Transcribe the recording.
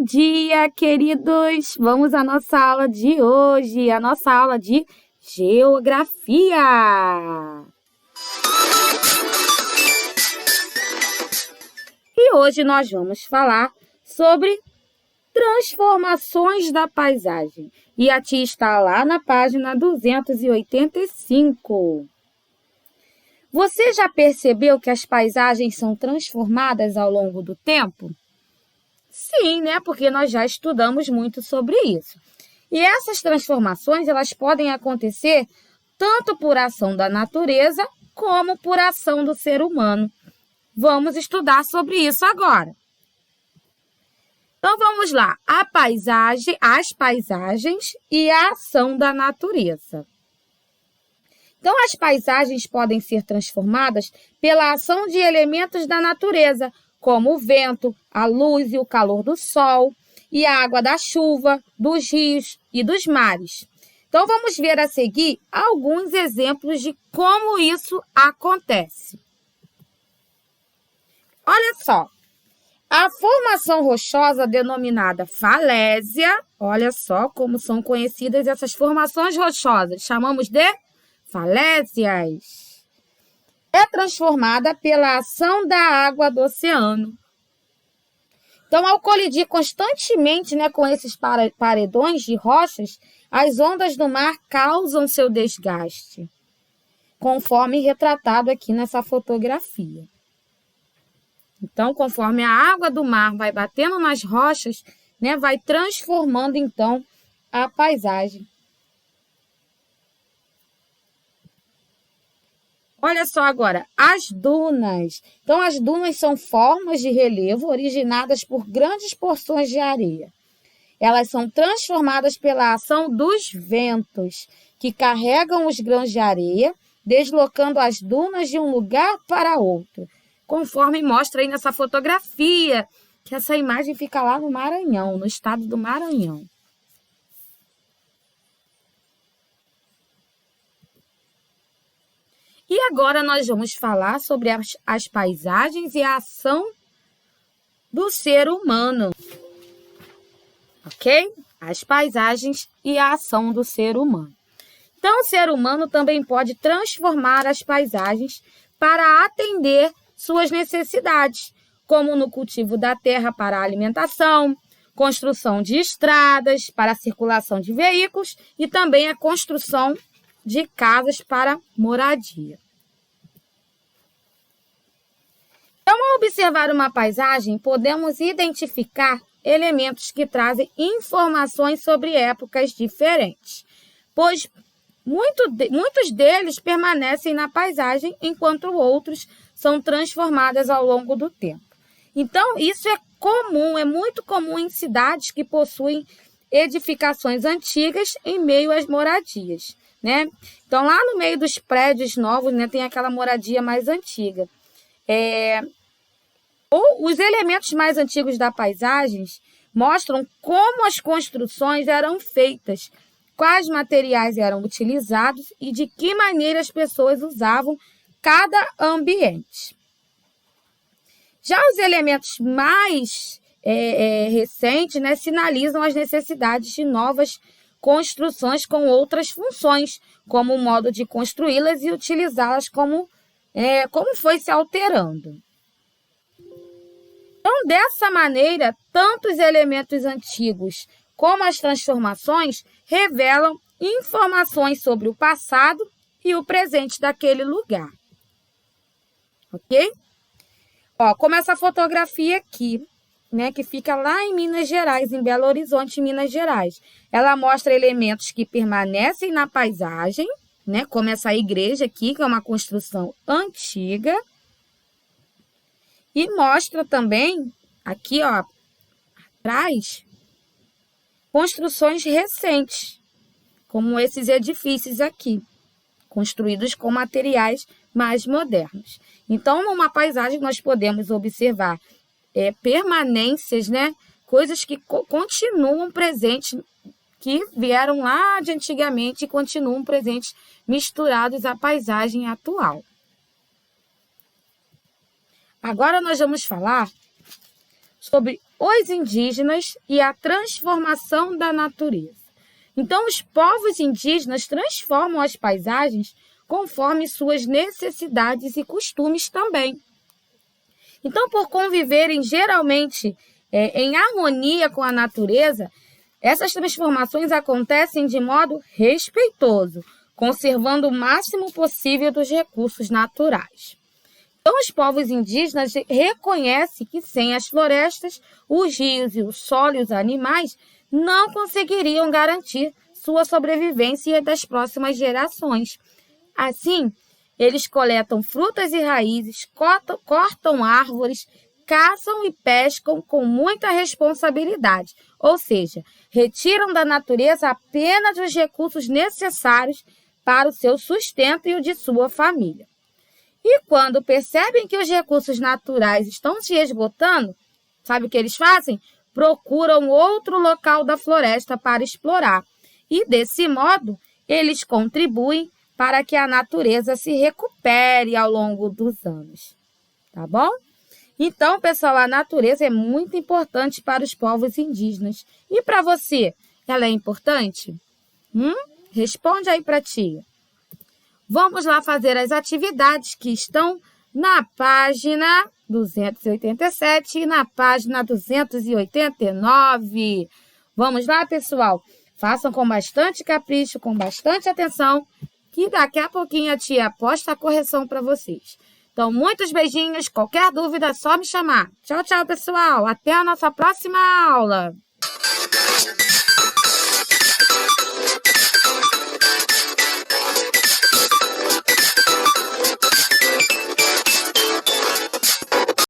dia, queridos! Vamos à nossa aula de hoje, a nossa aula de Geografia. E hoje nós vamos falar sobre transformações da paisagem. E a tia está lá na página 285. Você já percebeu que as paisagens são transformadas ao longo do tempo? Sim, né? Porque nós já estudamos muito sobre isso. E essas transformações, elas podem acontecer tanto por ação da natureza, como por ação do ser humano. Vamos estudar sobre isso agora. Então, vamos lá. As paisagens e a ação da natureza. Então, as paisagens podem ser transformadas pela ação de elementos da natureza, como o vento, a luz e o calor do sol, e a água da chuva, dos rios e dos mares. Então, vamos ver a seguir alguns exemplos de como isso acontece. Olha só, a formação rochosa denominada falésia, olha só como são conhecidas essas formações rochosas, chamamos de falésias. É transformada pela ação da água do oceano. Então, ao colidir constantemente, com esses paredões de rochas, as ondas do mar causam seu desgaste, conforme retratado aqui nessa fotografia. Então, conforme a água do mar vai batendo nas rochas, vai transformando, então, a paisagem. Olha só agora, as dunas. Então, as dunas são formas de relevo originadas por grandes porções de areia. Elas são transformadas pela ação dos ventos, que carregam os grãos de areia, deslocando as dunas de um lugar para outro, conforme mostra aí nessa fotografia, que essa imagem fica lá no Maranhão, no estado do Maranhão. E agora nós vamos falar sobre as paisagens e a ação do ser humano. Ok? As paisagens e a ação do ser humano. Então, o ser humano também pode transformar as paisagens para atender suas necessidades, como no cultivo da terra para a alimentação, construção de estradas para a circulação de veículos e também a construção de casas para moradia. Então, ao observar uma paisagem, podemos identificar elementos que trazem informações sobre épocas diferentes, pois muitos deles permanecem na paisagem, enquanto outros são transformados ao longo do tempo. Então, isso é comum, é muito comum em cidades que possuem edificações antigas em meio às moradias. Então, lá no meio dos prédios novos, tem aquela moradia mais antiga. Os elementos mais antigos da paisagem mostram como as construções eram feitas, quais materiais eram utilizados e de que maneira as pessoas usavam cada ambiente. Já os elementos mais recentes sinalizam as necessidades de novas construções com outras funções, como o modo de construí-las e utilizá-las como foi se alterando. Então, dessa maneira, tanto os elementos antigos como as transformações revelam informações sobre o passado e o presente daquele lugar. Ok? Como essa fotografia aqui, que fica lá em Minas Gerais, em Belo Horizonte, Minas Gerais. Ela mostra elementos que permanecem na paisagem, como essa igreja aqui, que é uma construção antiga. E mostra também, aqui, atrás, construções recentes, como esses edifícios aqui, construídos com materiais mais modernos. Então, numa paisagem, nós podemos observar permanências, coisas que continuam presentes, que vieram lá de antigamente e continuam presentes, misturados à paisagem atual. Agora nós vamos falar sobre os indígenas e a transformação da natureza. Então, os povos indígenas transformam as paisagens conforme suas necessidades e costumes também. Então, por conviverem geralmente em harmonia com a natureza, essas transformações acontecem de modo respeitoso, conservando o máximo possível dos recursos naturais. Então, os povos indígenas reconhecem que sem as florestas, os rios e o solo e os animais não conseguiriam garantir sua sobrevivência das próximas gerações. Assim, eles coletam frutas e raízes, cortam árvores, caçam e pescam com muita responsabilidade, ou seja, retiram da natureza apenas os recursos necessários para o seu sustento e o de sua família. E quando percebem que os recursos naturais estão se esgotando, sabe o que eles fazem? Procuram outro local da floresta para explorar. E, desse modo, eles contribuem para que a natureza se recupere ao longo dos anos. Tá bom? Então, pessoal, a natureza é muito importante para os povos indígenas. E para você, ela é importante? Responde aí para a tia. Vamos lá fazer as atividades que estão na página 287 e na página 289. Vamos lá, pessoal? Façam com bastante capricho, com bastante atenção, que daqui a pouquinho a tia posta a correção para vocês. Então, muitos beijinhos. Qualquer dúvida é só me chamar. Tchau, tchau, pessoal. Até a nossa próxima aula.